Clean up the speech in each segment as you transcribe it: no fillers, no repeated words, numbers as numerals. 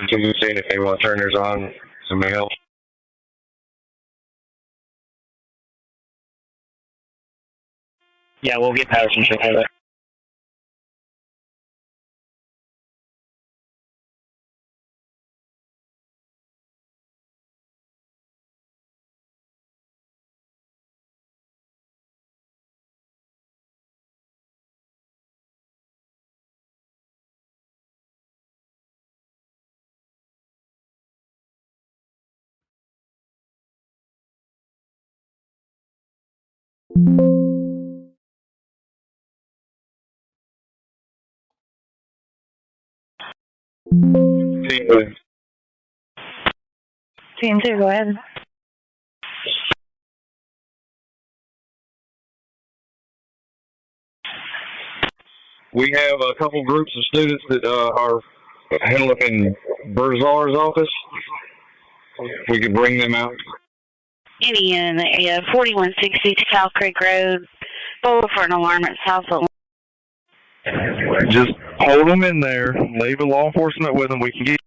seeing if they want to turn theirs on. Somebody else. Yeah, we'll get Patterson check on that. Team 2, go ahead. We have a couple groups of students that are held up in Berzar's office. We could bring them out. Indian, 4160 Cow Creek Road. Go for an alarm at South Atlanta. Just hold them in there. Leave the law enforcement with them. We can get.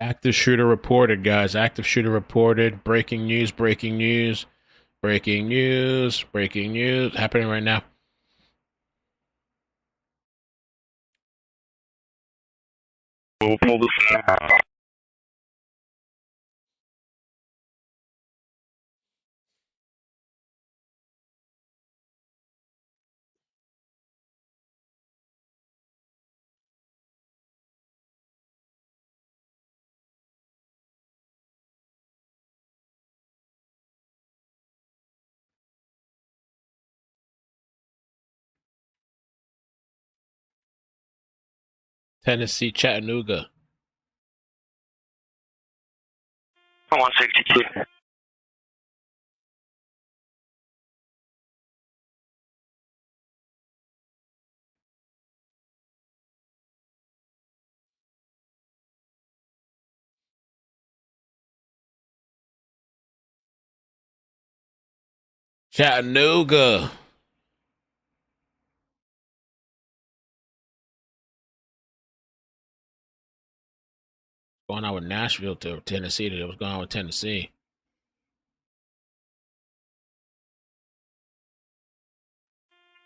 Active shooter reported, guys. Active shooter reported. Breaking news, breaking news, breaking news, breaking news. Happening right now. We'll pull this out. Tennessee, Chattanooga. 162. Chattanooga. Going on with Nashville to Tennessee today. What's going on with Tennessee?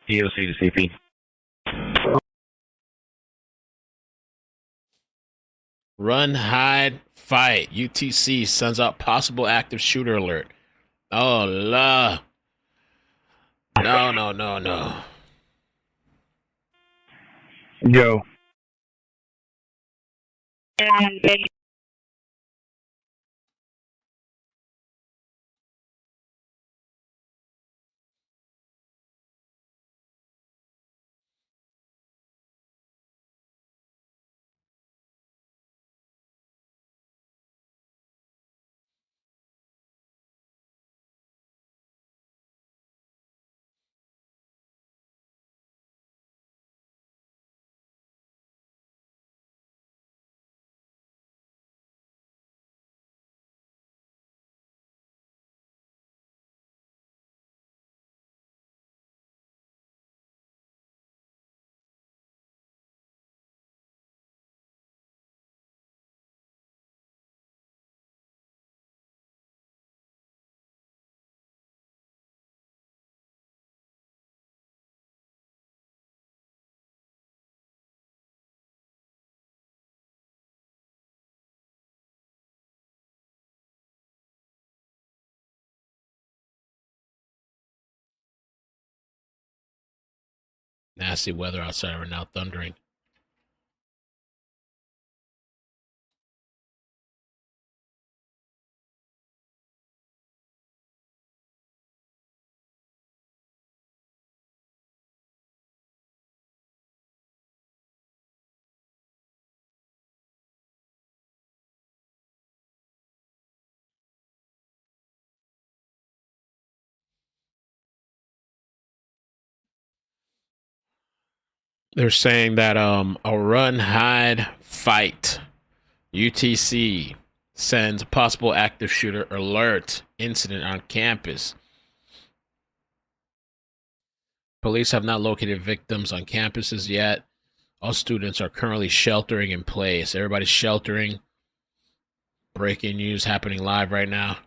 EOC to CP. Run, hide, fight. UTC sends out possible active shooter alert. Oh, la. No, no, no, no. Go. Nasty weather outside right now, thundering. They're saying that a run, hide, fight. UTC sends possible active shooter alert incident on campus. Police have not located victims on campuses yet. All students are currently sheltering in place. Everybody's sheltering. Breaking news happening live right now.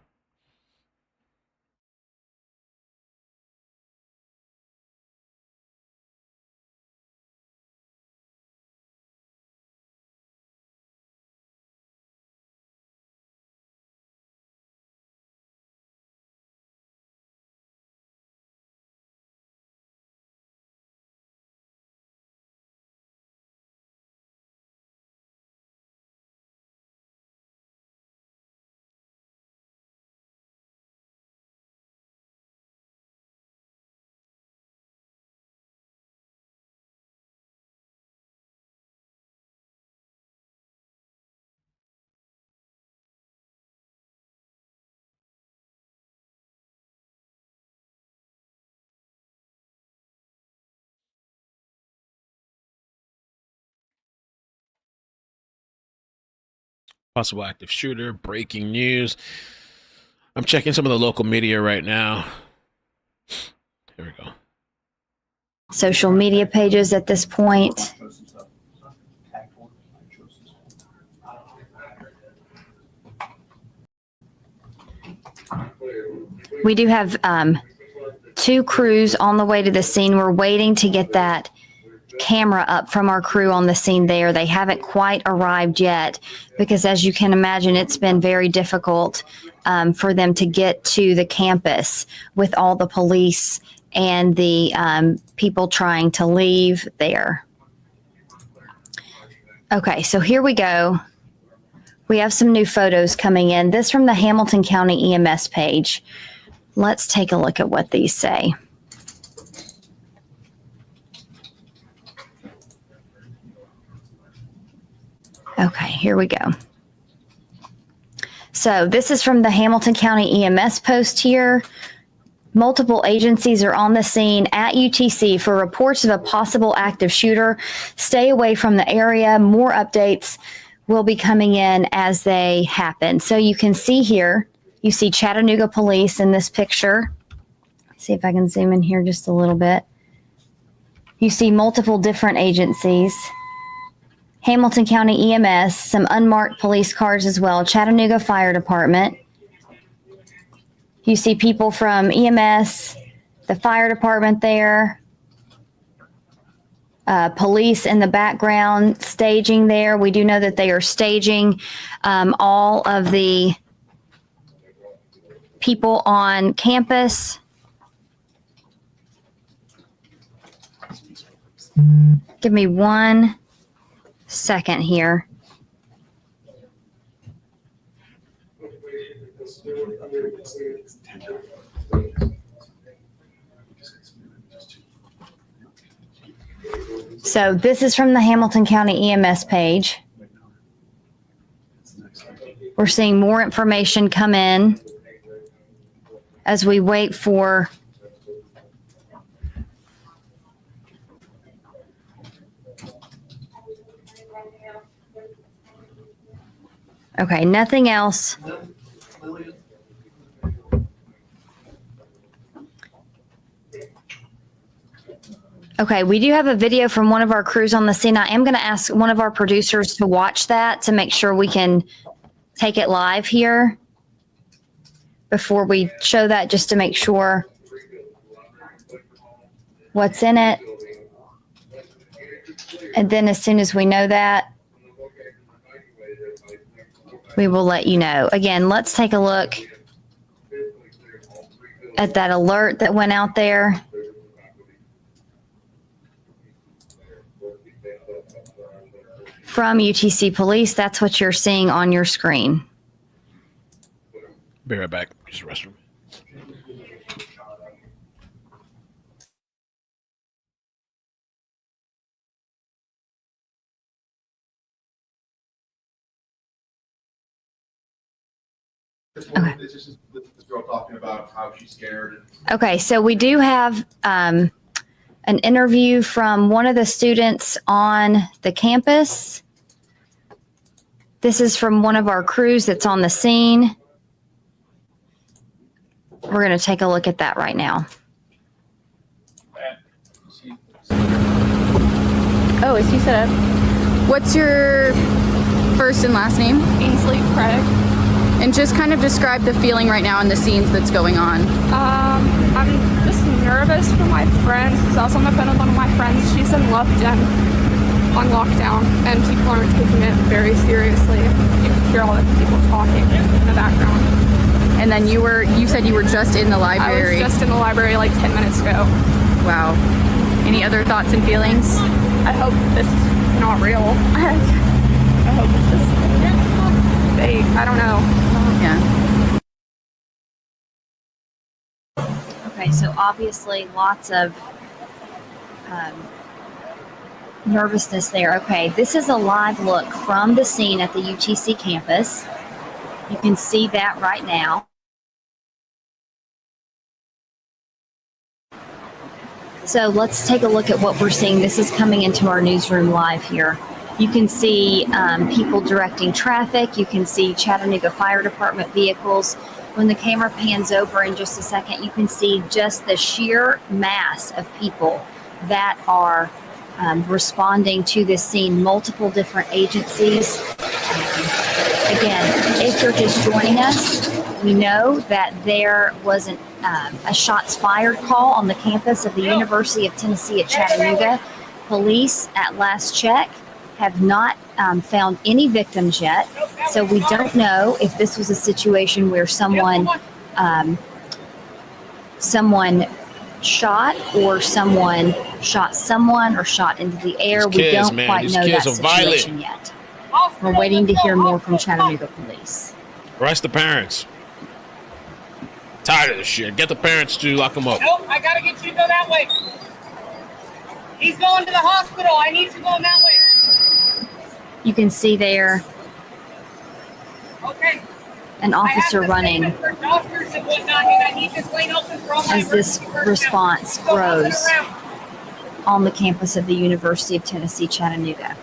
Possible active shooter, breaking news. I'm checking some of the local media right now. Here we go. Social media pages at this point. We do have 2 crews on the way to the scene. We're waiting to get that camera up from our crew on the scene there. They haven't quite arrived yet because, as you can imagine, it's been very difficult for them to get to the campus with all the police and the people trying to leave there. Okay, so here we go. We have some new photos coming in. This from the Hamilton County EMS page. Let's take a look at what these say. Okay, here we go. So this is from the Hamilton County EMS post here. Multiple agencies are on the scene at UTC for reports of a possible active shooter. Stay away from the area. More updates will be coming in as they happen. So you can see here, you see Chattanooga police in this picture. Let's see if I can zoom in here just a little bit. You see multiple different agencies. Hamilton County EMS, some unmarked police cars as well, Chattanooga Fire Department. You see people from EMS, the fire department there, police in the background staging there. We do know that they are staging all of the people on campus. Give me 1 second here. So this is from the Hamilton County EMS page. We're seeing more information come in as we wait for okay, nothing else. Okay, we do have a video from one of our crews on the scene. I am going to ask one of our producers to watch that to make sure we can take it live here before we show that, just to make sure what's in it. And then as soon as we know that, we will let you know. Again, let's take a look at that alert that went out there. From UTC Police, that's what you're seeing on your screen. Be right back. Just restroom. Okay. It's just this girl talking about how she's scared. Okay, so we do have an interview from one of the students on the campus. This is from one of our crews that's on the scene. We're going to take a look at that right now. Oh, is he set up? What's your first and last name? Ainsley Craig. And just kind of describe the feeling right now in the scenes that's going on. I'm just nervous for my friends, because I was on the phone with one of my friends. She's in lockdown, and people aren't taking it very seriously. You can hear all the people talking in the background. And then you said you were just in the library. I was just in the library like 10 minutes ago. Wow. Any other thoughts and feelings? I hope this is not real. I hope it's just fake. I don't know. Yeah. Okay, so obviously lots of nervousness there. Okay, this is a live look from the scene at the UTC campus. You can see that right now. So let's take a look at what we're seeing. This is coming into our newsroom live here. You can see people directing traffic. You can see Chattanooga Fire Department vehicles. When the camera pans over in just a second, you can see just the sheer mass of people that are responding to this scene, multiple different agencies. Again, if you're just joining us, we know that there was a shots fired call on the campus of the University of Tennessee at Chattanooga. Police, at last check, have not found any victims yet. So we don't know if this was a situation where someone shot or someone shot someone or shot into the air. We don't quite know that situation yet. We're waiting to hear more from Chattanooga police. Arrest the parents. Tired of this shit. Get the parents to lock them up. Nope, I gotta get you to go that way. He's going to the hospital. I need you going that way. You can see there Okay. an officer running For doctors and whatnot, and I need this lane open for all my as this emergency personnel. response Go up and grows around. on the campus of the University of Tennessee, Chattanooga.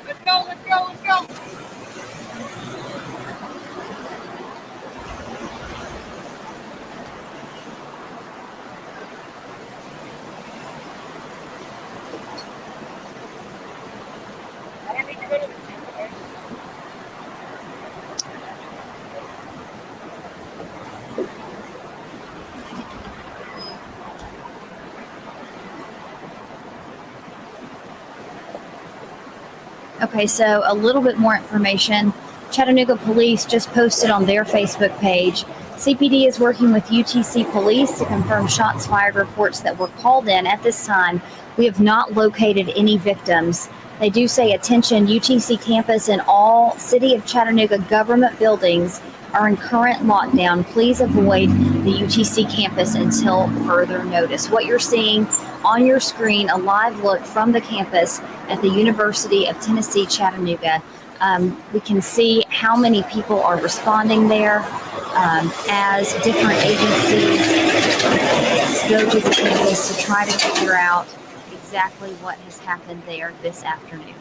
Let's go, let's go, let's go. I don't need to go to the gym, okay? Okay, so a little bit more information. Chattanooga Police just posted on their Facebook page. CPD is working with UTC Police to confirm shots fired reports that were called in. At this time, we have not located any victims. They do say, attention, UTC campus and all City of Chattanooga government buildings are in current lockdown. Please avoid the UTC campus until further notice. What you're seeing on your screen, a live look from the campus at the University of Tennessee, Chattanooga. We can see how many people are responding there as different agencies go to the campus to try to figure out exactly what has happened there this afternoon.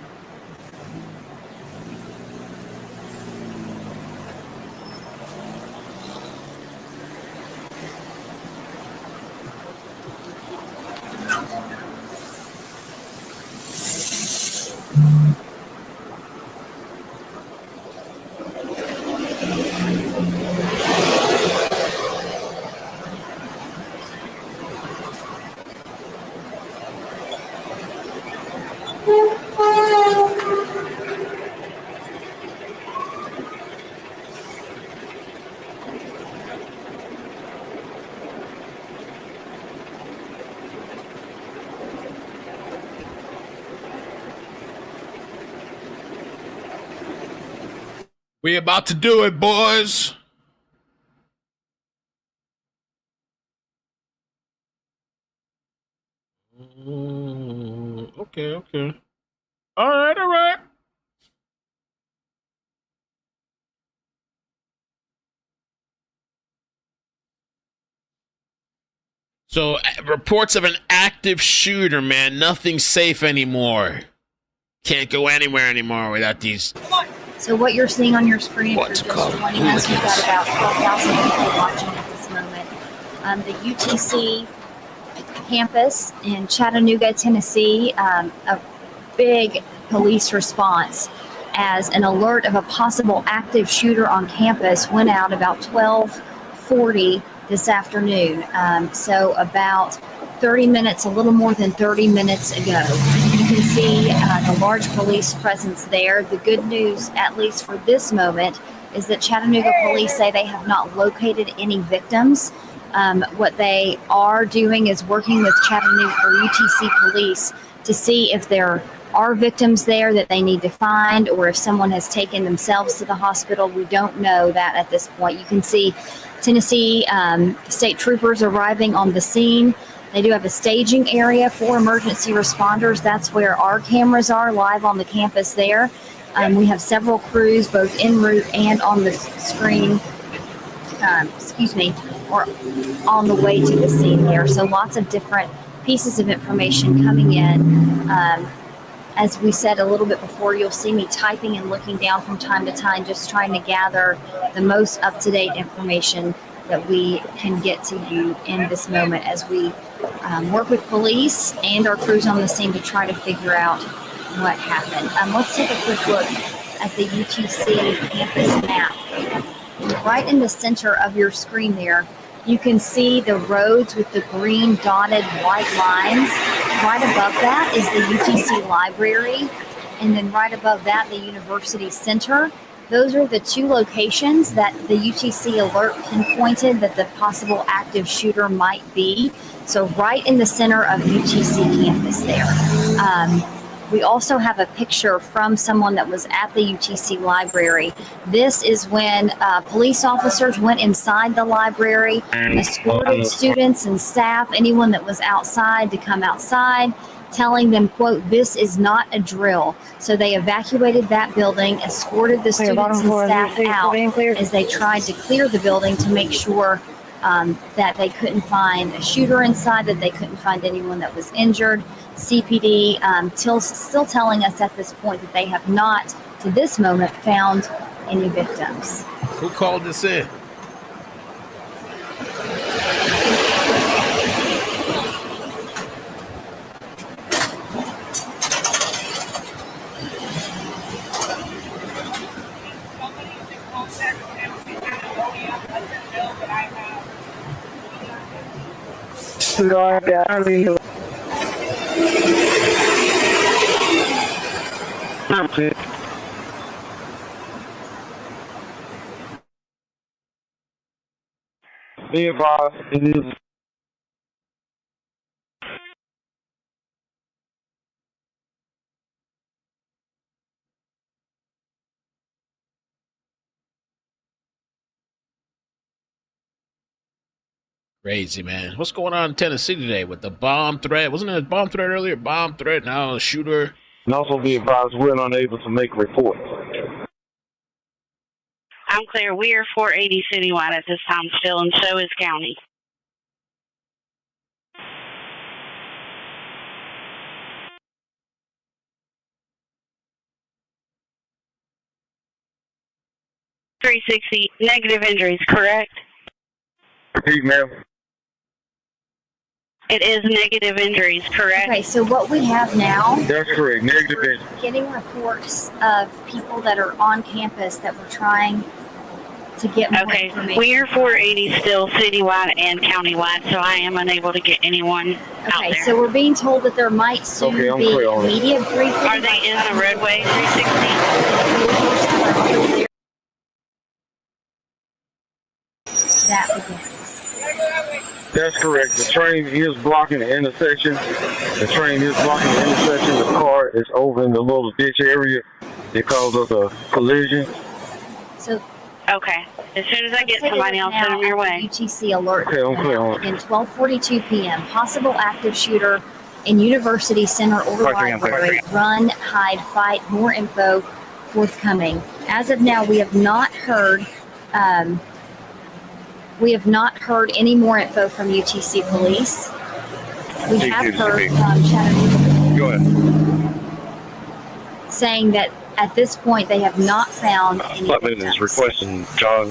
We about to do it, boys. Okay. All right. So, reports of an active shooter, man. Nothing's safe anymore. Can't go anywhere anymore without these Come on. So what you're seeing on your screen, if What's you're called just joining us, we've got about 12,000 people watching at this moment. The UTC campus in Chattanooga, Tennessee, a big police response as an alert of a possible active shooter on campus went out about 12:40 this afternoon. So about 30 minutes, a little more than 30 minutes ago. You can see the large police presence there. The good news, at least for this moment, is that Chattanooga police say they have not located any victims. What they are doing is working with Chattanooga or UTC police to see if there are victims there that they need to find, or if someone has taken themselves to the hospital. We don't know that at this point. You can see Tennessee state troopers arriving on the scene. They do have a staging area for emergency responders. That's where our cameras are live on the campus there. We have several crews both en route and on the screen, or on the way to the scene there. So lots of different pieces of information coming in. As we said a little bit before, you'll see me typing and looking down from time to time, just trying to gather the most up-to-date information that we can get to you in this moment as we work with police and our crews on the scene to try to figure out what happened. Let's take a quick look at the UTC campus map. Right in the center of your screen there, you can see the roads with the green dotted white lines. Right above that is the UTC library, and then right above that, the University Center. Those are the two locations that the UTC alert pinpointed that the possible active shooter might be. So right in the center of UTC campus there. We also have a picture from someone that was at the UTC library. This is when police officers went inside the library, escorted students and staff, anyone that was outside, to come outside, telling them, quote, "This is not a drill." So they evacuated that building, escorted the students and staff out as they tried to clear the building to make sure that they couldn't find a shooter inside, that they couldn't find anyone that was injured. CPD still telling us at this point that they have not, to this moment, found any victims. Who called this in? Be advised, it is Crazy, man. What's going on in Tennessee today with the bomb threat? Wasn't it a bomb threat earlier? Bomb threat, now a shooter. and also be advised we're unable to make reports. I'm clear. We are 480 citywide at this time still, and so is county. .360 negative injuries, correct? Repeat, ma'am. It is negative injuries, correct? Okay, so what we have now, That's correct. Negative we're injury. getting reports of people that are on campus that we're trying to get more Okay, information. we are 480 still citywide and countywide, so I am unable to get anyone out Okay, there. so we're being told that there might soon Okay, I'm be clear on it. media briefing. Are they in the roadway 360? That begins. That's correct. The train is blocking the intersection. The car is over in the little ditch area. It caused us a collision. So Okay, as soon as I get take a somebody, look I'll send now them your at the way. UTC alert. Okay, I'm clear on it. In 12:42 p.m., possible active shooter in University Center or library. Run, hide, fight. More info forthcoming. As of now, we have not heard. Any more info from UTC police. We have heard from Chattanooga Go ahead. saying that At this point, they have not found any Putman is victims. requesting John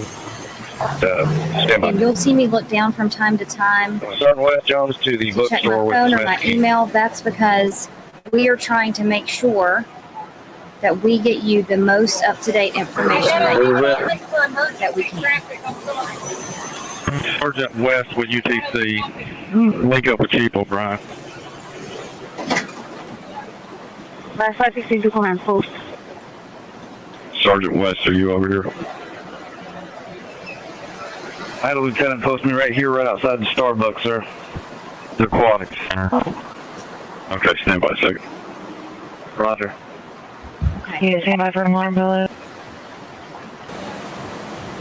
stand by. And you'll see me look down from time to time Sergeant West Jones to the to check my bookstore with phone or the my message. email. That's because we are trying to make sure that we get you the most up-to-date information that we can. Sergeant West with UTC. Link up with Chief O'Brien. Last 516 to command post. Sergeant West, are you over here? I had a lieutenant post me right here, right outside the Starbucks, sir. The Aquatics. Okay, stand by a second. Roger. Okay. Yeah, stand by for alarm pilot.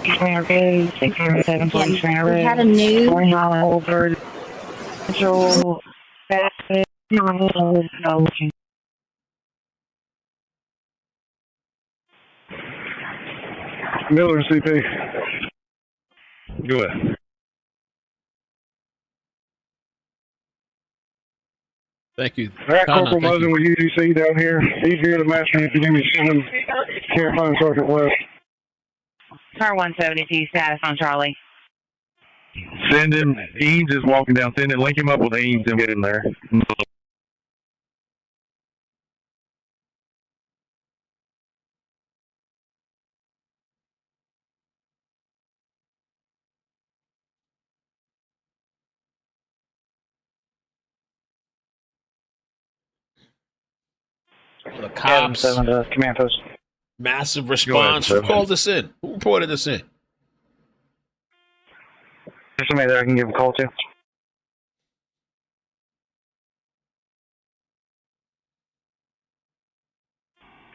Okay, 607 police We had a new over. So, Miller, CP. Go ahead. Thank you. All right, Connor, Corporal thank Muzzin you. with UTC down here. He's here to master academy. Send him. Can't find Sergeant West. Car 172 status on Charlie. Send him. Eames is walking down. Send him. Link him up with Eames and get him there. The cops. Command post. Massive response. Who called this in? Who reported this in? There's somebody that I can give a call to.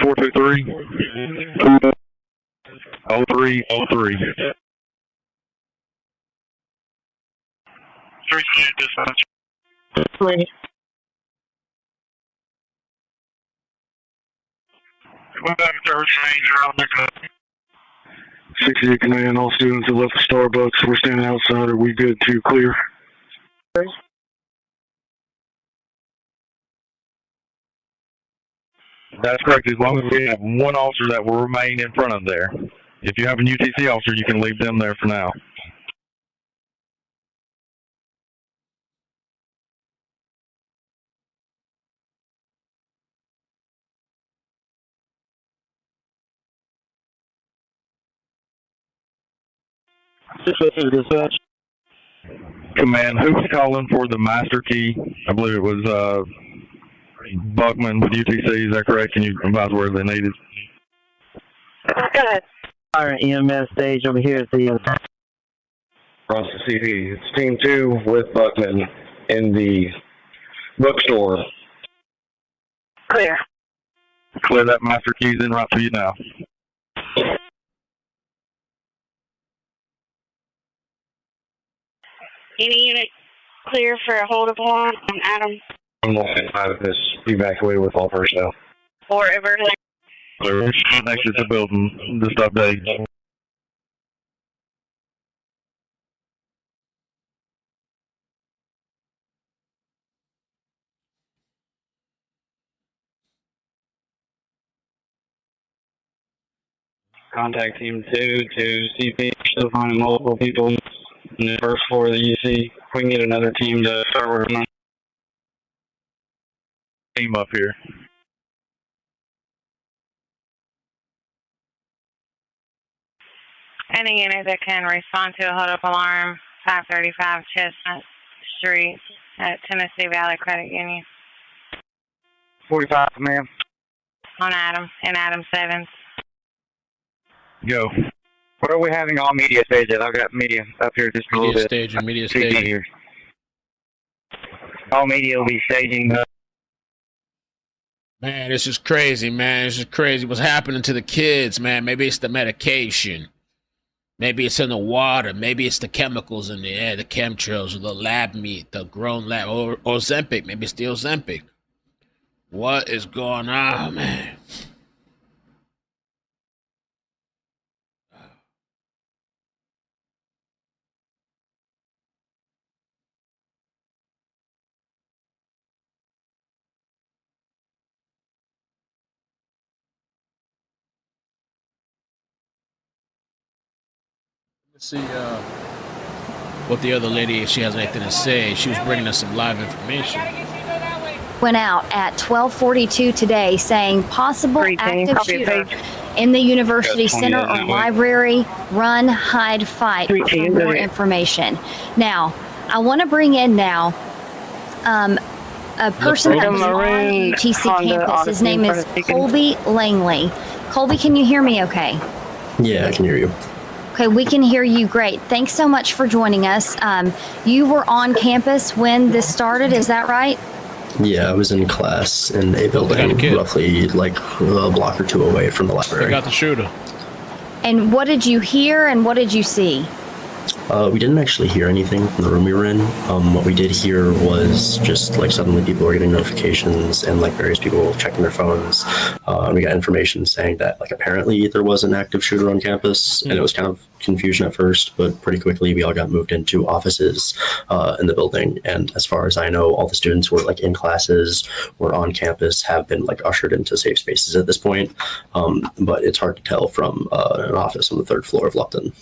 Four two three. 0303. 3 dispatch. What about the range around 68 command, all students have left the Starbucks. We're standing outside. Are we good to clear? That's correct. As long as we have one officer that will remain in front of there. If you have an UTC officer, you can leave them there for now. Dispatch. Command, who's calling for the master key? I believe it was Buckman with UTC. Is that correct? Can you advise where they need it? Go ahead. Fire EMS stage over here at the Across the CD. It's Team 2 with Buckman in the bookstore. Clear. Clear that master keys in right for you now. Any unit clear for a hold of alarm on Adam I'm not out of this evacuated with all personnel. or Everly? Clear. Exit the building. Just update. Contact Team 2 to CP. Still finding multiple people in the first floor of the UC. We can get another team to start working on. Team up here. Any unit that can respond to a hold up alarm, 535 Chestnut Street at Tennessee Valley Credit Union. 45, ma'am. On Adam, and Adam 7. Go. What are we having all media stages? I've got media up here just a Media little bit. staging, media CD staging. here. All media will be staging. Man, this is crazy, man. This is crazy. What's happening to the kids, man? Maybe it's the medication. Maybe it's in the water. Maybe it's the chemicals in the air, the chemtrails, the lab meat, the grown lab, or Ozempic. Maybe it's the Ozempic. What is going on, man? Let's see what the other lady, if she has anything to say. She was bringing us some live information. Went out at 12:42 today saying possible active shooter in the University Center or library. Run, hide, fight for more information. Now, I want to bring in now a person that was on the UTC campus. His name is Colby Langley. Colby, can you hear me okay? Yeah, I can hear you. Okay, we can hear you great. Thanks so much for joining us. You were on campus when this started, is that right? Yeah, I was in class in a building roughly like a block or two away from the library. They got the shooter. And what did you hear and what did you see? We didn't actually hear anything from the room we were in. What we did hear was just like suddenly people were getting notifications and like various people checking their phones. And we got information saying that like apparently there was an active shooter on campus, and it was kind of confusion at first, but pretty quickly we all got moved into offices in the building. And as far as I know, all the students who were like in classes or on campus have been like ushered into safe spaces at this point. But it's hard to tell from an office on the 3rd floor of Lupton.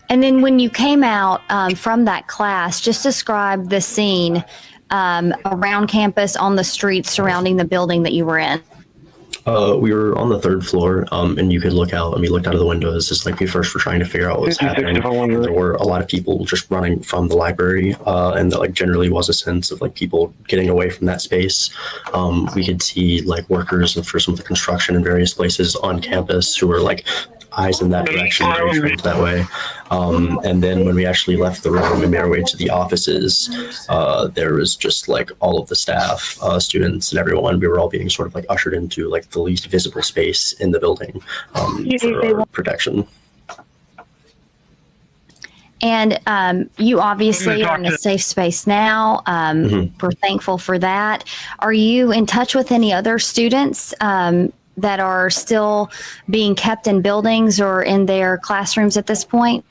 And then when you came out from that class, just describe the scene around campus, on the streets surrounding the building that you were in. We were on the 3rd floor, and you could look out, and we looked out of the windows. It's like we first were trying to figure out what was happening. And there were a lot of people just running from the library, and there like generally was a sense of like people getting away from that space. We could see like workers for some of the construction in various places on campus who were like eyes in that direction, very trained that way. And then when we actually left the room and made our way to the offices, there was just like all of the staff, students and everyone, we were all being sort of like ushered into like the least visible space in the building for protection. And you obviously are in a safe space now. We're thankful for that. Are you in touch with any other students that are still being kept in buildings or in their classrooms at this point?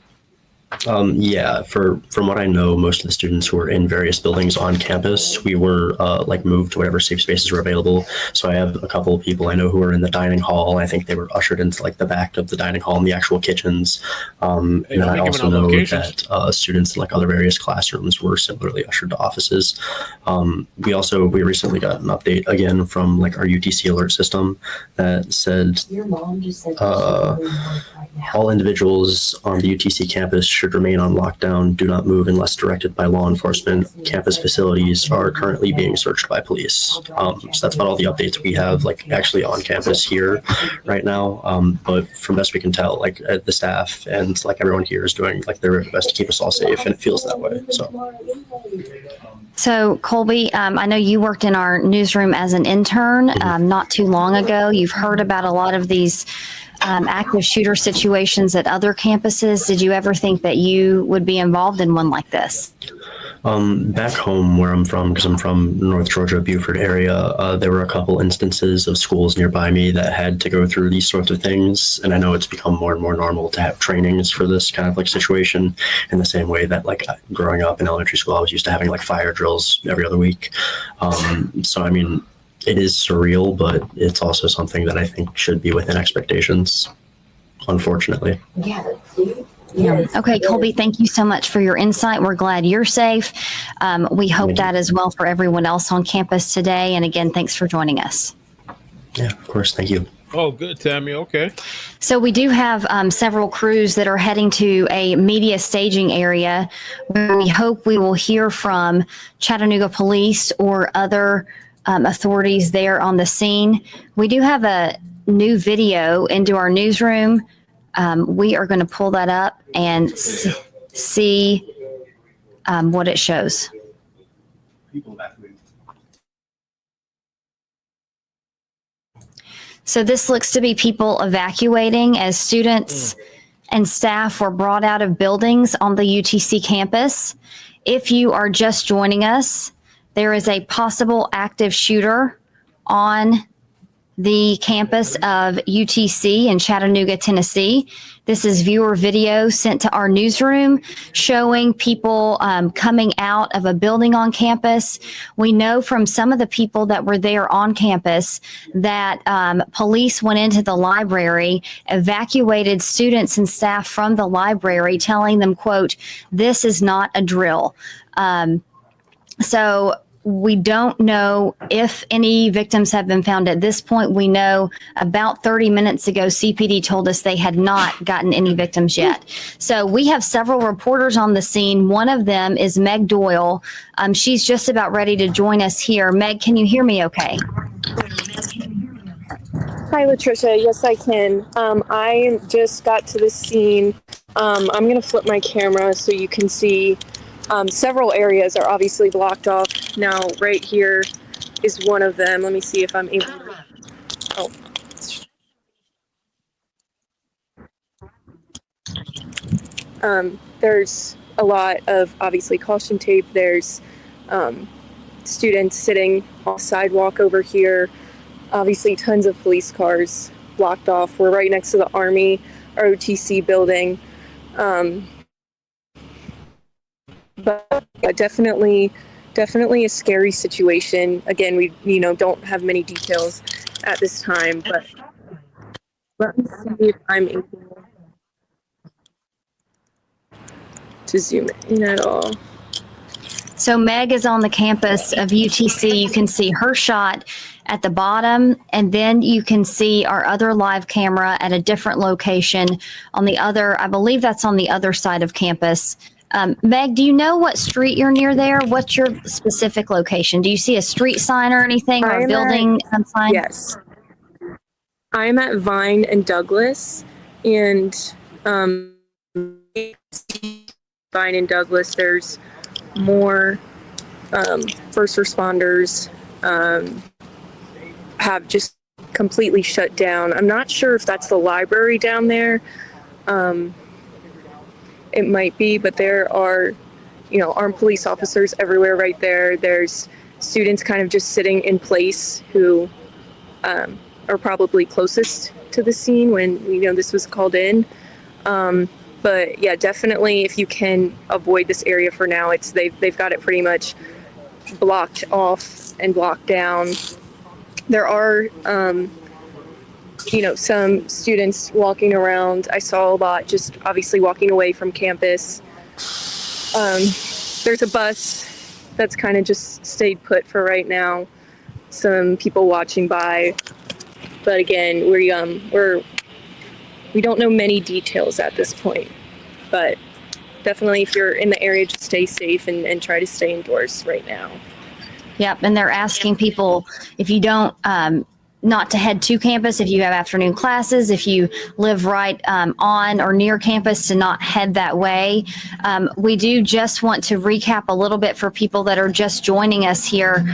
Yeah, from what I know, most of the students who were in various buildings on campus, we were like moved to whatever safe spaces were available. So I have a couple of people I know who are in the dining hall. I think they were ushered into like the back of the dining hall and the actual kitchens. And then I also know that students in like other various classrooms were similarly ushered to offices. We recently got an update again from like our UTC alert system that said all individuals on the UTC campus should remain on lockdown. Do not move unless directed by law enforcement. Campus facilities are currently being searched by police. So that's about all the updates we have like actually on campus here right now. But from best we can tell, like the staff and like everyone here is doing like their best to keep us all safe, and it feels that way. So Colby, I know you worked in our newsroom as an intern not too long ago. You've heard about a lot of these active shooter situations at other campuses. Did you ever think that you would be involved in one like this? Back home where I'm from, because I'm from North Georgia, Beaufort area, there were a couple instances of schools nearby me that had to go through these sorts of things. And I know it's become more and more normal to have trainings for this kind of like situation, in the same way that like growing up in elementary school, I was used to having like fire drills every other week. So, I mean, it is surreal, but it's also something that I think should be within expectations, unfortunately. Yeah. Okay, Colby, thank you so much for your insight. We're glad you're safe. We hope that as well for everyone else on campus today. And again, thanks for joining us. Yeah, of course. Thank you. Oh, good, Tammy. Okay. So we do have several crews that are heading to a media staging area where we hope we will hear from Chattanooga Police or other authorities there on the scene. We do have a new video into our newsroom. We are going to pull that up and see what it shows. So this looks to be people evacuating as students and staff were brought out of buildings on the UTC campus. If you are just joining us, there is a possible active shooter on the campus of UTC in Chattanooga, Tennessee. This is viewer video sent to our newsroom showing people coming out of a building on campus. We know from some of the people that were there on campus that police went into the library, evacuated students and staff from the library, telling them, quote, "This is not a drill." So we don't know if any victims have been found at this point. We know about 30 minutes ago, CPD told us they had not gotten any victims yet. So we have several reporters on the scene. One of them is Meg Doyle. She's just about ready to join us here. Meg, can you hear me okay? Hi, Latricia. Yes, I can. I just got to the scene. I'm going to flip my camera so you can see several areas are obviously blocked off. Now, right here is one of them. Let me see if I'm able to... Oh. There's a lot of, obviously, caution tape. There's students sitting on the sidewalk over here. Obviously, tons of police cars blocked off. We're right next to the Army ROTC building. But yeah, definitely a scary situation. Again, we don't have many details at this time, but let me see if I'm able to zoom in at all. So Meg is on the campus of UTC. You can see her shot at the bottom, and then you can see our other live camera at a different location on the other, I believe that's on the other side of campus. Meg, do you know what street you're near there? What's your specific location? Do you see a street sign or anything, or a building sign? Yes. I'm at Vine and Douglas, and Vine and Douglas, there's more first responders have just completely shut down. I'm not sure if that's the library down there. It might be, but there are, armed police officers everywhere right there. There's students kind of just sitting in place who are probably closest to the scene when, this was called in. But yeah, definitely if you can avoid this area for now, they've got it pretty much blocked off and blocked down. There are, some students walking around. I saw a lot just obviously walking away from campus. There's a bus that's kind of just stayed put for right now. Some people watching by, but again, we don't know many details at this point. But definitely, if you're in the area, just stay safe and try to stay indoors right now. Yep, and they're asking people if you don't not to head to campus if you have afternoon classes, if you live right on or near campus, to not head that way. We do just want to recap a little bit for people that are just joining us here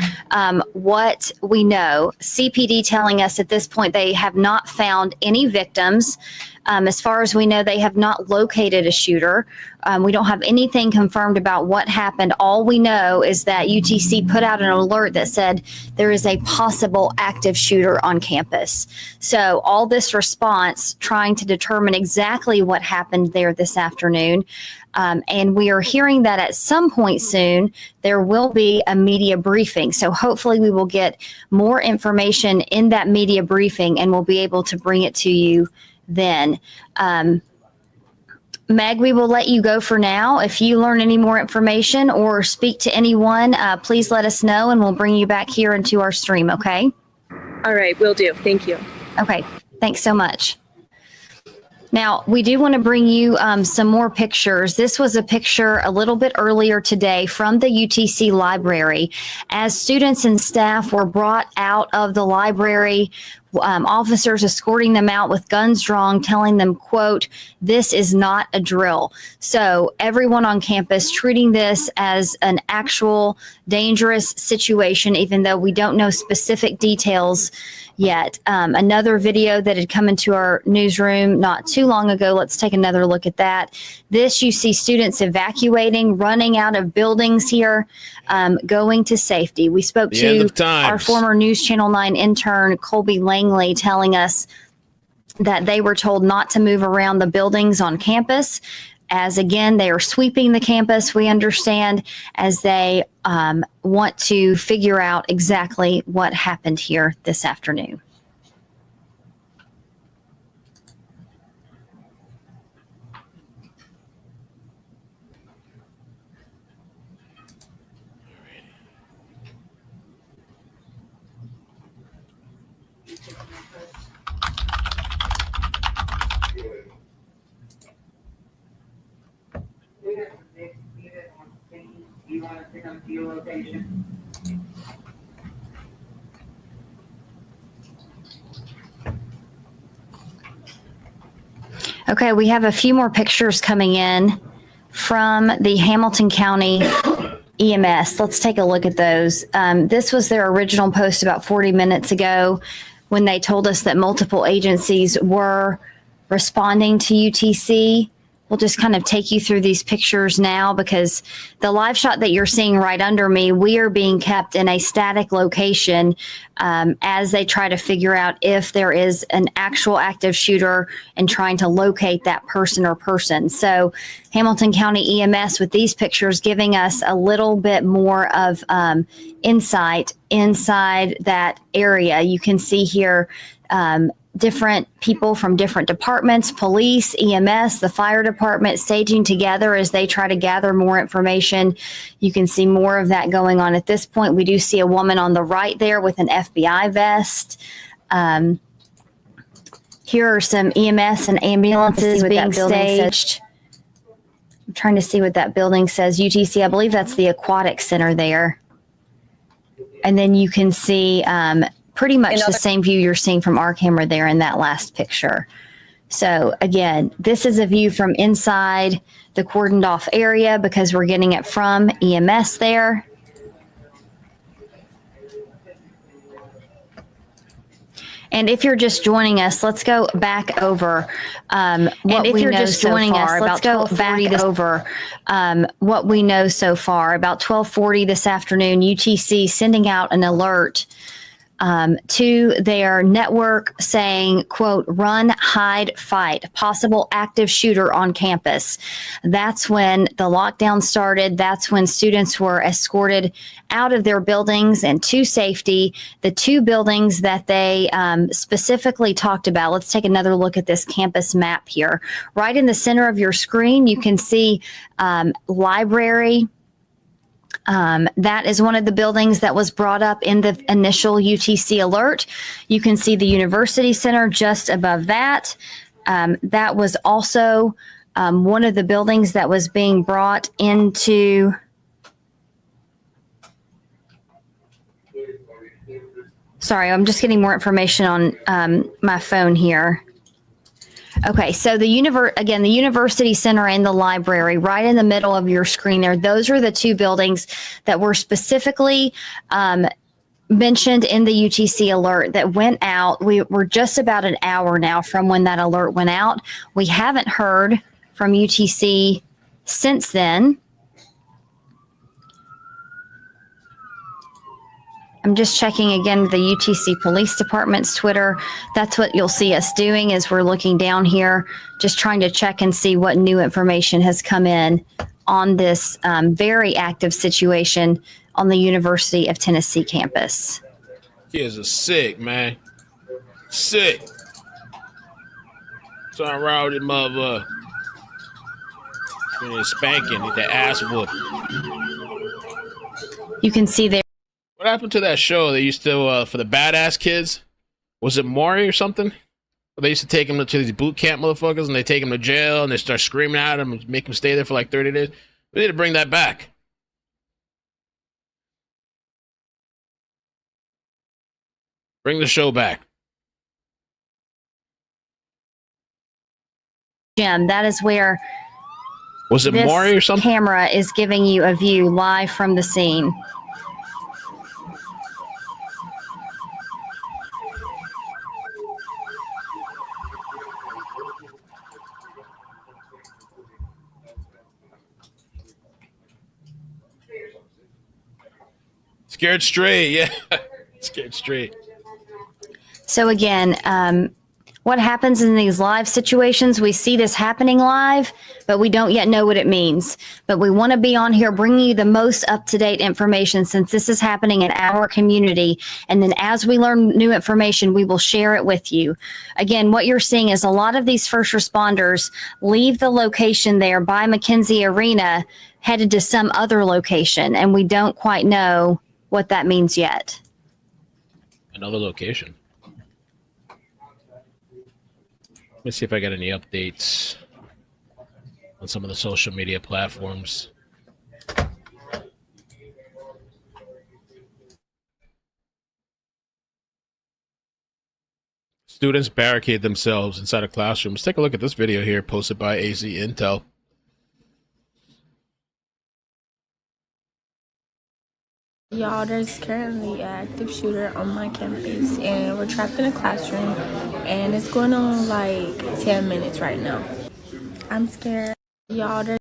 what we know. CPD telling us at this point they have not found any victims. As far as we know, they have not located a shooter. We don't have anything confirmed about what happened. All we know is that UTC put out an alert that said there is a possible active shooter on campus. So all this response trying to determine exactly what happened there this afternoon. And we are hearing that at some point soon, there will be a media briefing. So hopefully we will get more information in that media briefing and we'll be able to bring it to you then. Meg, we will let you go for now. If you learn any more information or speak to anyone, please let us know and we'll bring you back here into our stream, okay? All right, will do. Thank you. Okay, thanks so much. Now, we do want to bring you some more pictures. This was a picture a little bit earlier today from the UTC library. As students and staff were brought out of the library, officers escorting them out with guns drawn, telling them, quote, "This is not a drill." So everyone on campus treating this as an actual dangerous situation, even though we don't know specific details yet. Another video that had come into our newsroom not too long ago. Let's take another look at that. This, you see students evacuating, running out of buildings here, going to safety. We spoke to our former News Channel 9 intern, Colby Lang, seemingly telling us that they were told not to move around the buildings on campus, as again, they are sweeping the campus, we understand, as they want to figure out exactly what happened here this afternoon. You want us to come to your location? Okay, we have a few more pictures coming in from the Hamilton County EMS. Let's take a look at those. This was their original post about 40 minutes ago when they told us that multiple agencies were responding to UTC. We'll just kind of take you through these pictures now because the live shot that you're seeing right under me, we are being kept in a static location as they try to figure out if there is an actual active shooter and trying to locate that person or persons. So Hamilton County EMS with these pictures giving us a little bit more of insight inside that area. You can see here different people from different departments, police, EMS, the fire department, staging together as they try to gather more information. You can see more of that going on at this point. We do see a woman on the right there with an FBI vest. Here are some EMS and ambulances being staged. I'm trying to see what that building says. UTC, I believe that's the Aquatic Center there. And then you can see pretty much the same view you're seeing from our camera there in that last picture. So again, this is a view from inside the cordoned off area because we're getting it from EMS there. And if you're just joining us, let's go back over what we know so far. Let's go back over what we know so far. About 12:40 this afternoon, UTC sending out an alert to their network saying, quote, run, hide, fight, possible active shooter on campus. That's when the lockdown started. That's when students were escorted out of their buildings and to safety. The two buildings that they specifically talked about, let's take another look at this campus map here. Right in the center of your screen, you can see library. That is one of the buildings that was brought up in the initial UTC alert. You can see the University Center just above that. That was also one of the buildings that was being brought into. Sorry, I'm just getting more information on my phone here. Okay, so the University Center and the library right in the middle of your screen there, those are the two buildings that were specifically mentioned in the UTC alert that went out. We're just about an hour now from when that alert went out. We haven't heard from UTC since then. I'm just checking again the UTC Police Department's Twitter. That's what you'll see us doing as we're looking down here, just trying to check and see what new information has come in on this very active situation on the University of Tennessee campus. Kids are sick, man. Sick. Something wrong with this motherfucker. When they're spanking, need their ass whooped. You can see there. What happened to that show they used to for the badass kids? Was it Maury or something? They used to take them to these boot camp motherfuckers and they take them to jail and they start screaming at them and make them stay there for like 30 days. We need to bring that back. Bring the show back. Jim, that is where was it Maury or something? Camera is giving you a view live from the scene. Scared straight, yeah. Scared straight. So again, what happens in these live situations, we see this happening live, but we don't yet know what it means. But we want to be on here bringing you the most up-to-date information since this is happening in our community. And then as we learn new information, we will share it with you. Again, what you're seeing is a lot of these first responders leave the location there by McKenzie Arena, headed to some other location, and we don't quite know what that means yet. Another location. Let me see if I got any updates on some of the social media platforms. Students barricade themselves inside a classroom. Let's take a look at this video here posted by AZ Intel. Y'all, there's currently an active shooter on my campus, and we're trapped in a classroom, and it's going on like 10 minutes right now. I'm scared. Y'all, there's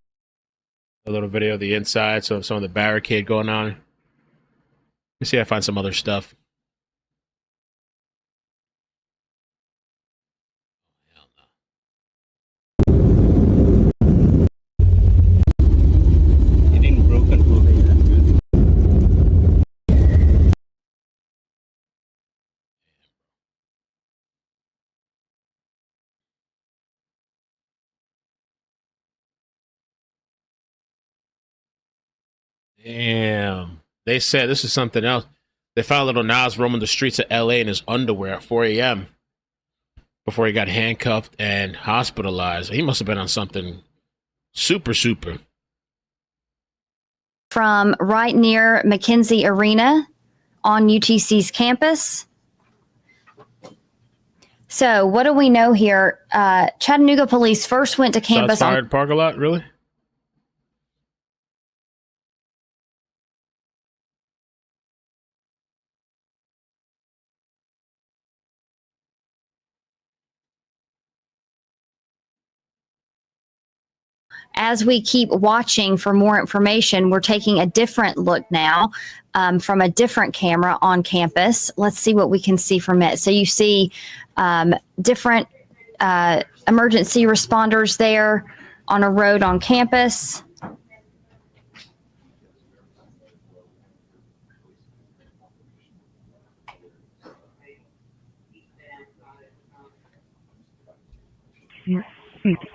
A little video of the inside, so some of the barricade going on. Let me see if I find some other stuff. Damn. They said this is something else. They found little Nas roaming the streets of LA in his underwear at 4 a.m. before he got handcuffed and hospitalized. He must have been on something super. From right near McKenzie Arena on UTC's campus. So what do we know here? Chattanooga police first went to campus. Shots fired parking lot, really? As we keep watching for more information, we're taking a different look now from a different camera on campus. Let's see what we can see from it. So you see different emergency responders there on a road on campus.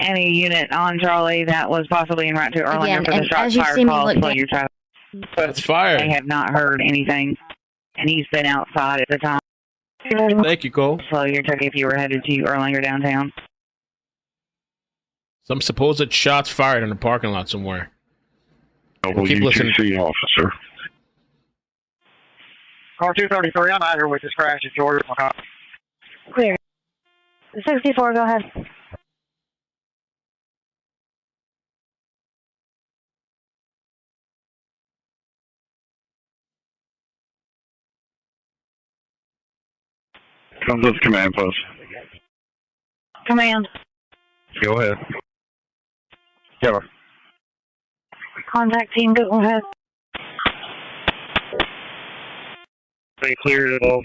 Any unit on Charlie that was possibly en route to Erlanger for the shots fired call, so you're trying. That's fire. They have not heard anything, and he's been outside at the time. Thank you, Cole. So you're checking if you were headed to Erlanger downtown. Some supposed shots fired in a parking lot somewhere. We'll keep listening. Officer. Car 233, I'm out here with this crash at Georgia. Clear. 64, go ahead. Comes up to command post. Command. Go ahead. Cover. Contact team, go ahead. They cleared it all.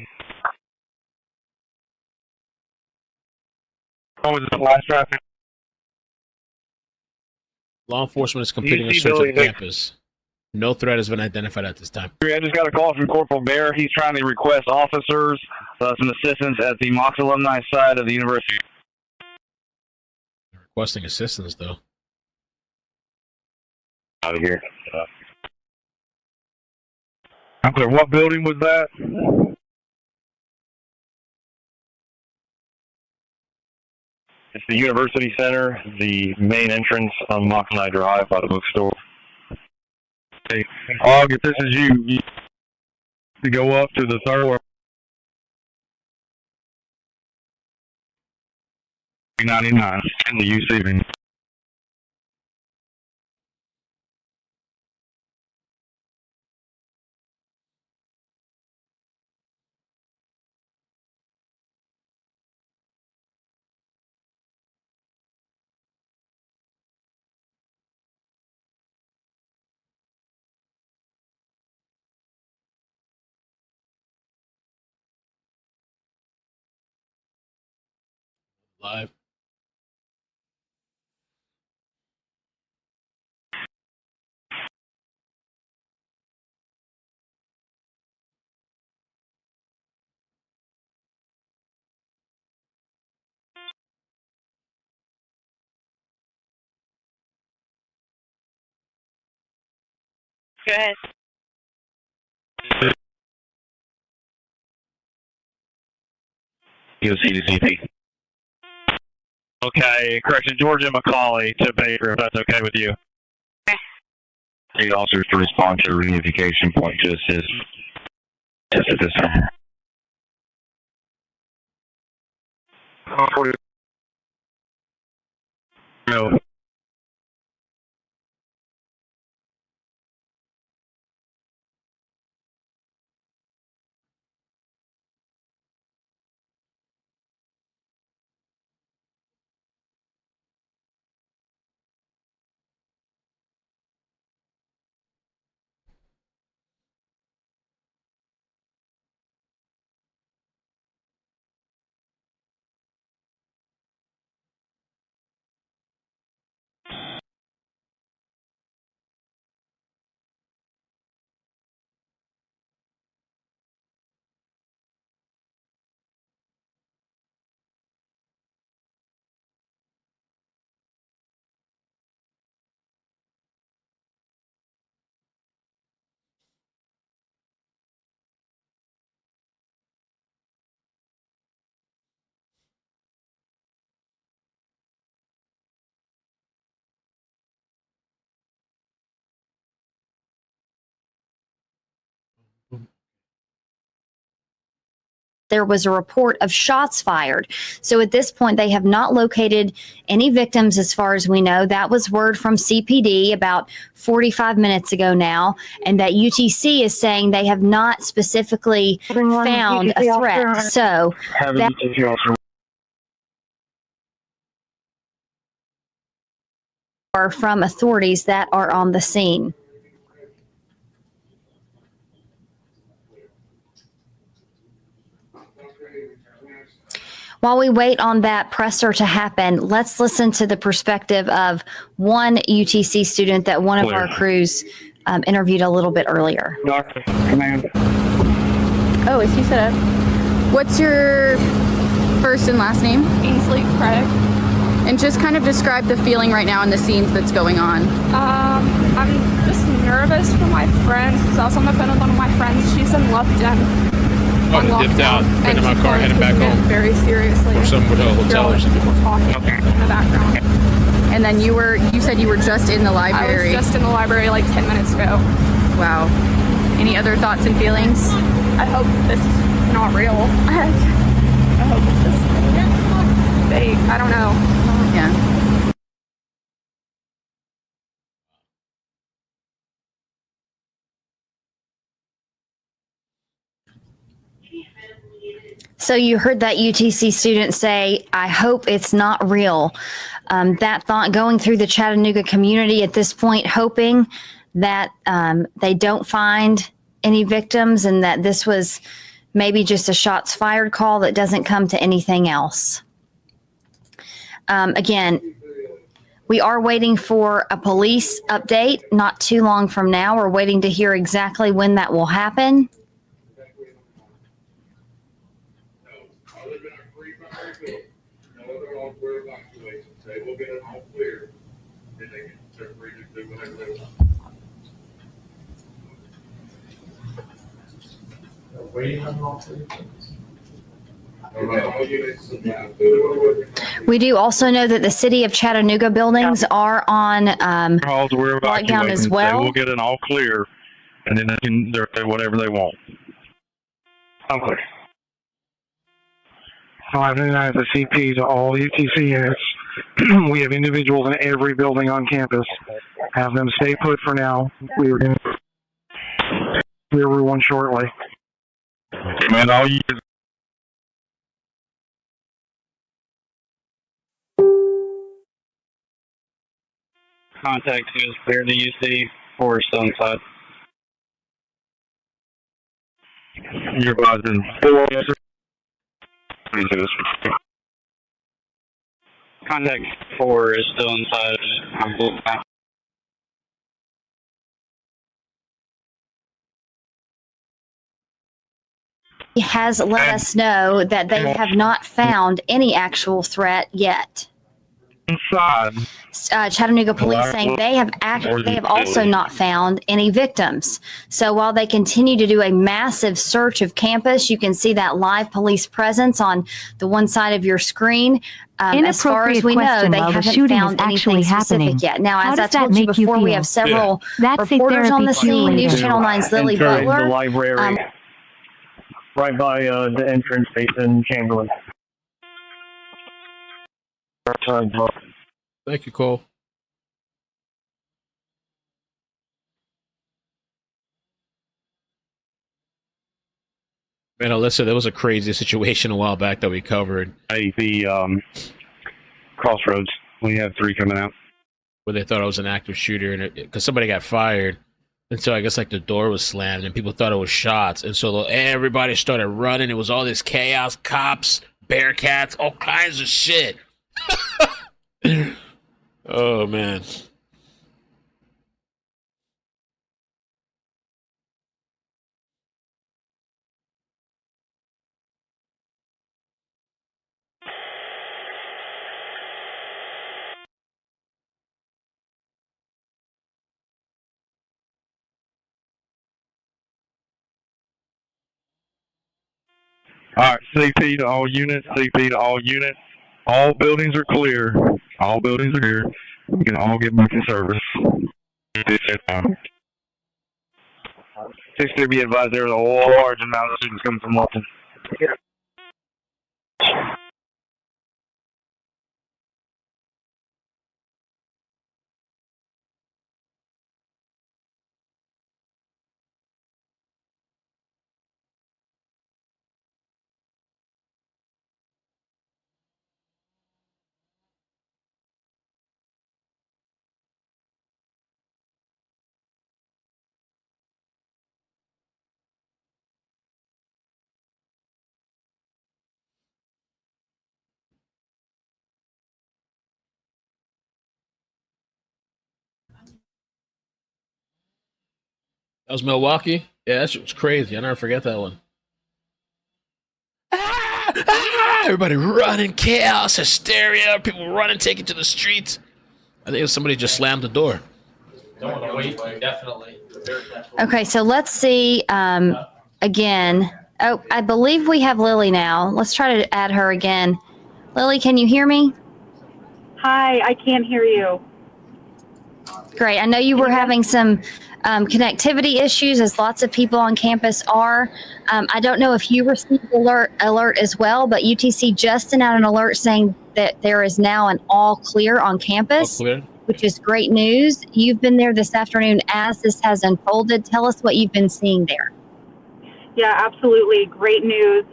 What was the last traffic? Law enforcement is completing a search of the campus. No threat has been identified at this time. I just got a call from Corporal Bear. He's trying to request officers, some assistance at the Mox alumni side of the university. They're requesting assistance, though. Out of here. I'm clear. What building was that? It's the University Center, the main entrance on Mox Drive by the bookstore. Okay. August, this is you. To go up to the third floor. 399 in the UC. Live. Go ahead. UCDCP. Okay, correction, Georgia McCauley to Baker, if that's okay with you. Okay. The officers to respond to reunification point to assist at this time. No. There was a report of shots fired. So at this point, they have not located any victims as far as we know. That was word from CPD about 45 minutes ago now, and that UTC is saying they have not specifically found a threat. So that are from authorities that are on the scene. While we wait on that presser to happen, let's listen to the perspective of one UTC student that one of our crews interviewed a little bit earlier. Doctor, command. Oh, is he set up? What's your first and last name? Ainsley Craig. And just kind of describe the feeling right now in the scenes that's going on. I'm just nervous for my friends because I was on the phone with one of my friends. She's in Lupton. Oh, they dipped out, been in my car, heading back home. Very seriously. Or some hotel or something. People talking in the background. And then you said you were just in the library. I was just in the library like 10 minutes ago. Wow. Any other thoughts and feelings? I hope this is not real. I hope it's just fake. I don't know. Yeah. So you heard that UTC student say, I hope it's not real. That thought going through the Chattanooga community at this point, hoping that they don't find any victims and that this was maybe just a shots fired call that doesn't come to anything else. Again, we are waiting for a police update not too long from now. We're waiting to hear exactly when that will happen. We'll get it all clear, then they can start free to do whatever they want. We do also know that the city of Chattanooga buildings are on lockdown as well. We'll get it all clear, and then they can say whatever they want. I'm clear. So I've been at the CP to all UTC units. We have individuals in every building on campus. Have them stay put for now. We are going to clear everyone shortly. Man, all you Contact is clear to UC or still inside. you're advising 4 Contact 4 is still inside. He has let us know that they have not found any actual threat yet. Inside. Chattanooga police saying they have also not found any victims. So while they continue to do a massive search of campus, you can see that live police presence on the one side of your screen. As far as we know, they haven't found anything specific yet. Now, as I told you before, we have several reporters on the scene. News Channel 9's Lily Butler. The library, right by the entrance facing Chamberlain. Thank you, Cole. Man, Alyssa, there was a crazy situation a while back that we covered. The Crossroads. We have 3 coming out. Where they thought it was an active shooter, and because somebody got fired. And so I guess like the door was slammed and people thought it was shots. And so everybody started running. It was all this chaos, cops, Bearcats, all kinds of shit. Oh, man. All right, CP to all units, CP to all units. All buildings are clear. All buildings are clear. We can all get back in service. Please be advised there is a large amount of students coming from Walton. That was Milwaukee? Yeah, that shit was crazy. I never forget that one. Everybody running, chaos, hysteria, people running, taking to the streets. I think it was somebody just slammed the door. Don't want to wait, definitely. Okay, so let's see again. Oh, I believe we have Lily now. Let's try to add her again. Lily, can you hear me? Hi, I can't hear you. Great. I know you were having some connectivity issues, as lots of people on campus are. I don't know if you received alert as well, but UTC just sent out an alert saying that there is now an all clear on campus, which is great news. You've been there this afternoon as this has unfolded. Tell us what you've been seeing there. Yeah, absolutely. Great news.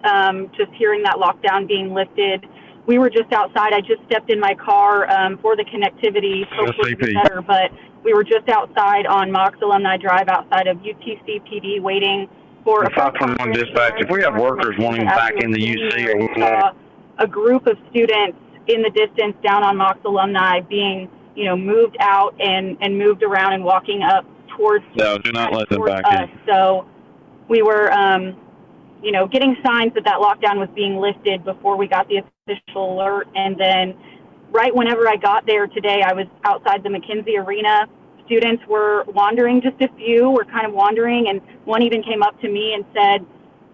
Just hearing that lockdown being lifted. We were just outside. I just stepped in my car for the connectivity. Hopefully it's better, but we were just outside on Mox Alumni Drive outside of UTC PD waiting for a 521 dispatch. If we have workers wanting back in the UC or whatnot. A group of students in the distance down on Mox Alumni being, moved out and moved around and walking up towards No, do not let them back us. in. So we were, getting signs that lockdown was being lifted before we got the official alert. And then right whenever I got there today, I was outside the McKenzie Arena. Students were wandering, just a few were kind of wandering, and one even came up to me and said,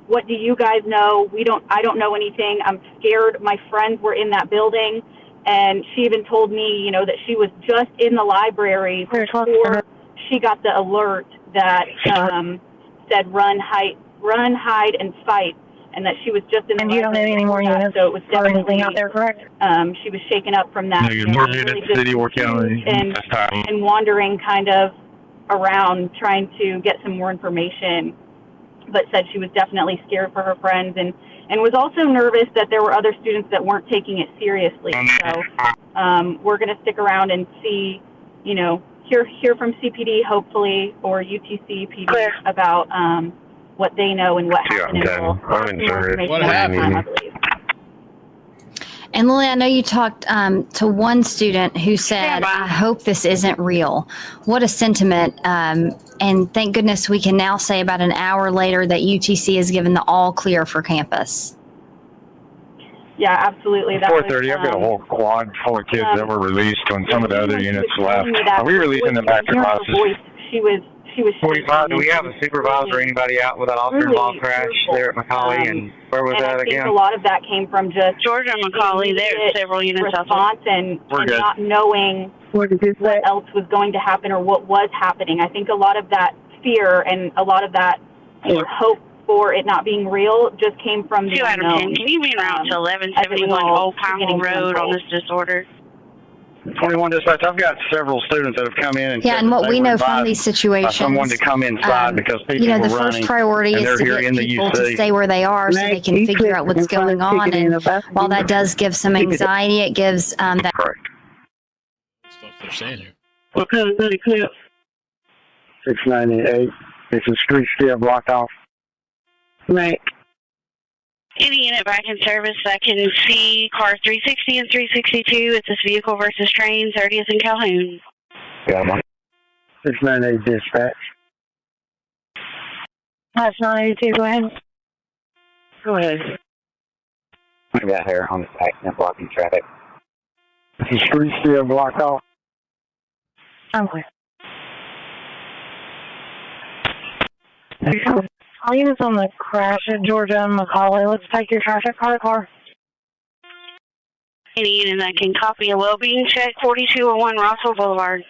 "What do you guys know? I don't know anything. I'm scared. My friends were in that building." And she even told me, that she was just in the library before she got the alert that said run, hide, and fight, and that she was just in the library. And you don't have any more units, so it was definitely out there, correct? She was shaken up from that. More units, city or county. And wandering kind of around trying to get some more information, but said she was definitely scared for her friends and was also nervous that there were other students that weren't taking it seriously. So we're going to stick around and see, hear from CPD hopefully, or UTC PD about what they know and what happened. What happened? And Lily, I know you talked to one student who said, I hope this isn't real. What a sentiment. And thank goodness we can now say about an hour later that UTC has given the all clear for campus. Yeah, absolutely. 4:30. I've got a whole quad full of kids that were released when some of the other units left. Are we releasing them back to classes? She was 45. Do we have a supervisor or anybody out with that officer involved crash there at Macaulay? And where was that again? I think a lot of that came from just Georgia and Macaulay. There's several units response and not knowing what else was going to happen or what was happening. I think a lot of that fear and a lot of that hope for it not being real just came from the 2 out of 10. Can you be around to 1171 Old Pinehole Road on this disorder? 21 dispatch. I've got several students that have come in and and what we know from these situations, someone to come inside because people the were first running, priority and is to they're get here in people the to stay where they are so they can figure out what's going on. And while that does give some anxiety, it gives that. Correct. Stuff they're saying here. What kind of clear? 698. It's a street still blocked off. Right. Any unit back in service that can see car 360 and 362. It's this vehicle versus train, 30th and Calhoun. Yeah, 698 dispatch. That's 982. Go ahead. Go ahead. I got here on the accident blocking traffic. It's a street still blocked off. I'm clear. All units on the crash at Georgia and Macaulay. Let's take your traffic car. Any unit that can copy a well-being check, 4201 Rossville Boulevard.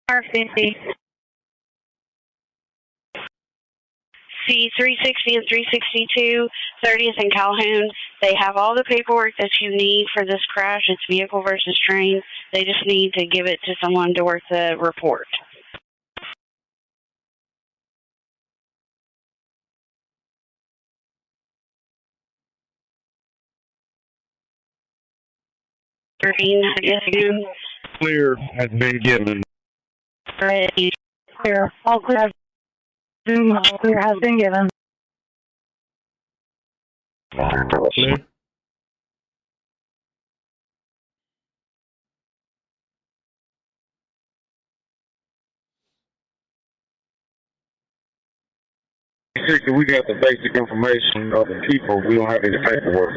R50. C 360 and 362, 30th and Calhoun. They have all the paperwork that you need for this crash. It's vehicle versus train. They just need to give it to someone to work the report. Clear has been given. Ready. Clear. All clear. All clear has been given. Clear. We got the basic information of the people. We don't have any paperwork.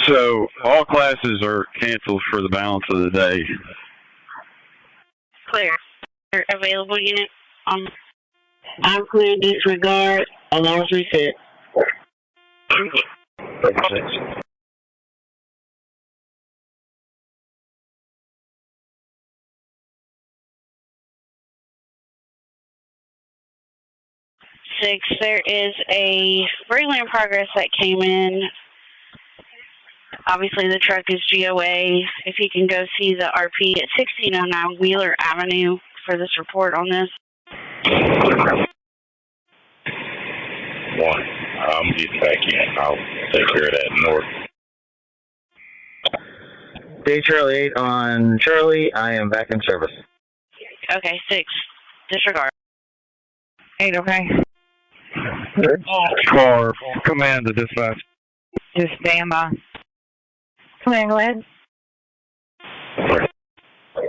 So all classes are canceled for the balance of the day. Clear. Available unit. I'm clear. Disregard. Alarm reset. 6. There is a regular in progress that came in. Obviously, the truck is GOA. If you can go see the RP at 1609 Wheeler Avenue for this report on this. 1. I'm getting back in. I'll take care of that north. Day Charlie 8 on Charlie. I am back in service. Okay, 6. Disregard. 8, okay. Car, command to dispatch. Just stand by. Command, go ahead.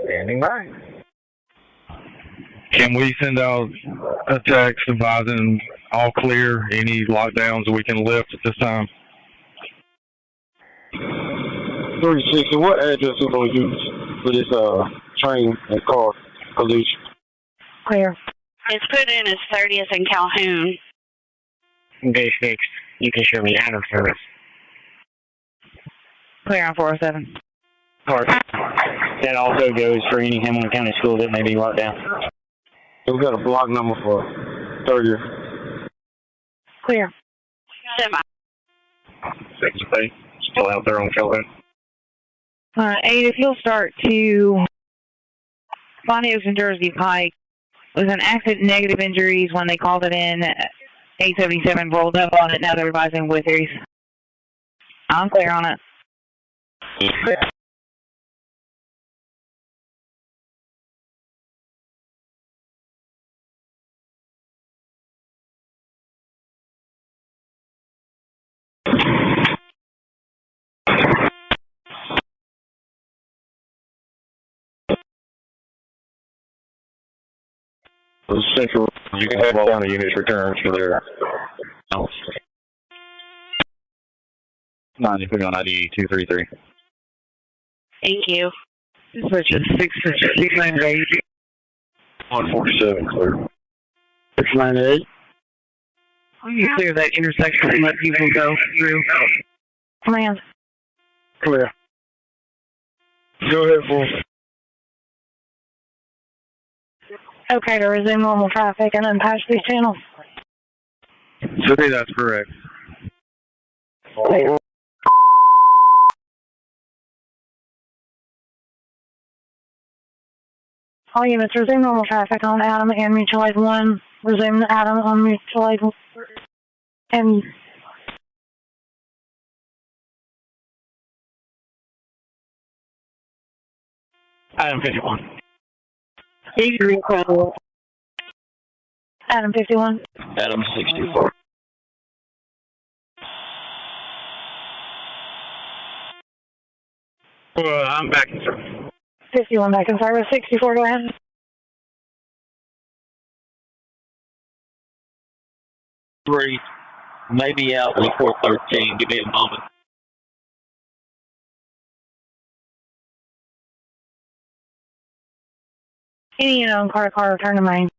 Standing by. Can we send out a text advising all clear, any lockdowns we can lift at this time? 36, and what address are we going to use for this train and car collision? Clear. It's put in as 30th and Calhoun. Day 6, you can show me out of service. Clear on 407. That also goes for any Hamilton County school that may be locked down. We've got a block number for 30. Clear. Semi. 6 still out there on Calhoun. 8, if you'll start to Bonnie Oaks and Jersey Pike, it was an accident, negative injuries when they called it in. 877 rolled up on it. Now they're advising with threes. I'm clear on it. Central, you can have all the units returned for their 90 on ID 233. Thank you. Switch is 698. 147 clear. 698. You clear that intersection and let people go through. Command. Clear. Go ahead, boy. Okay, to resume normal traffic and then pass these channels. City, that's correct. All units resume normal traffic on Adam and mutual aid 1. Resume the Adam on mutual aid and Item 51. Adam 51. Adam 64. I'm back in service. 51 back in service. 64, go ahead. Three, maybe out before 13. Give me a moment. Any on car, return to main.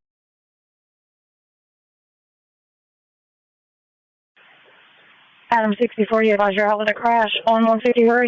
Adam 64, you advise your outlet to crash on 153.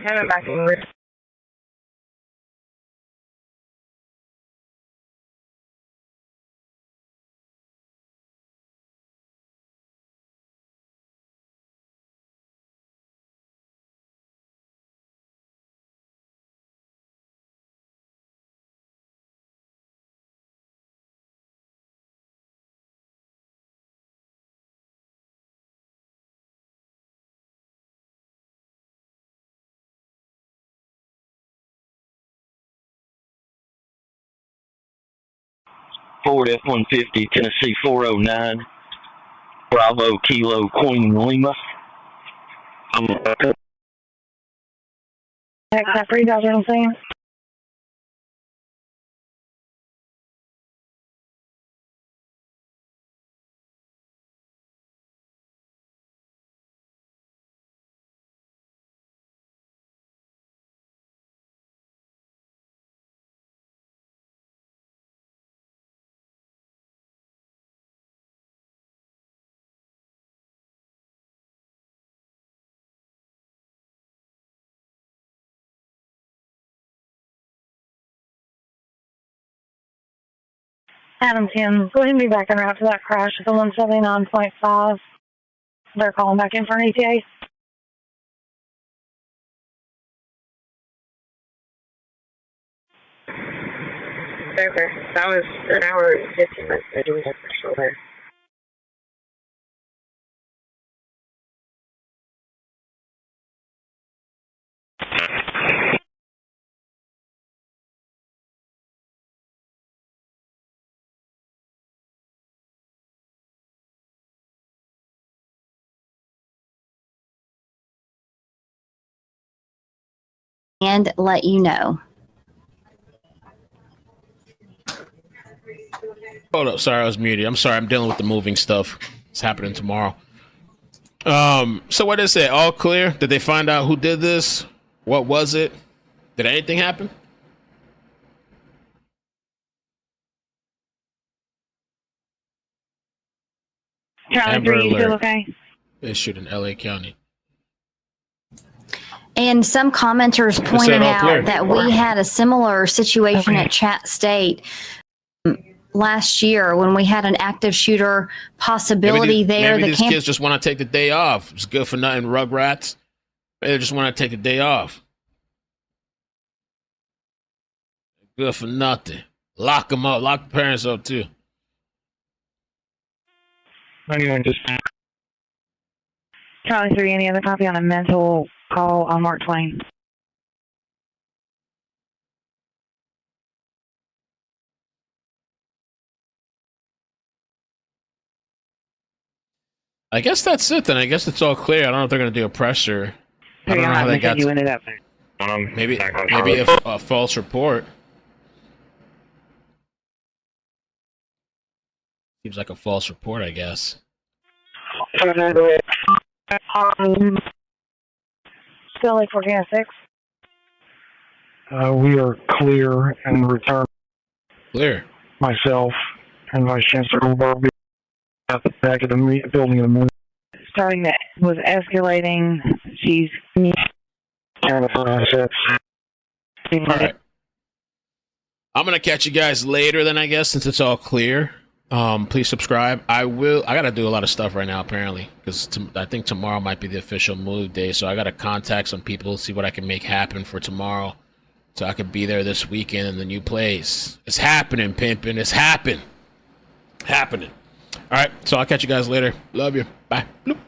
Have it back in. Ford F-150, Tennessee 409, Bravo Kilo Queen Lima. I'm back up. That 3,000 I'm saying. Adam 10, go ahead and be back en route to that crash at the 179.5. They're calling back in for an ETA. Okay, that was an hour and 15 minutes. I do have still there. And let you know. Hold up, sorry, I was muted. I'm sorry, I'm dealing with the moving stuff. It's happening tomorrow. So what is it? All clear? Did they find out who did this? What was it? Did anything happen? Charlie 3, you still okay? issued in LA County. And some commenters pointed out that we had a similar situation at Chat State last year when we had an active shooter possibility there. Maybe these kids just want to take the day off. It's good for nothing, Rugrats. They just want to take the day off. Good for nothing. Lock them up. Lock the parents up, too. 91 just. Charlie 3, any other copy on a mental call on Mark Twain? I guess that's it then. I guess it's all clear. I don't know if they're going to do a pressure. I don't know how they got you ended up. maybe a false report. Seems like a false report, I guess. Still like 406? We are clear and return. Clear. Myself and Vice Chancellor will be at the back of the building in the morning. Starting that was escalating. She's. All right. I'm going to catch you guys later then, I guess, since it's all clear. Please subscribe. I got to do a lot of stuff right now, apparently, because I think tomorrow might be the official move day. So I got to contact some people, see what I can make happen for tomorrow. So I could be there this weekend in the new place. It's happening, pimping. It's happening. All right. So I'll catch you guys later. Love you. Bye. Bloop.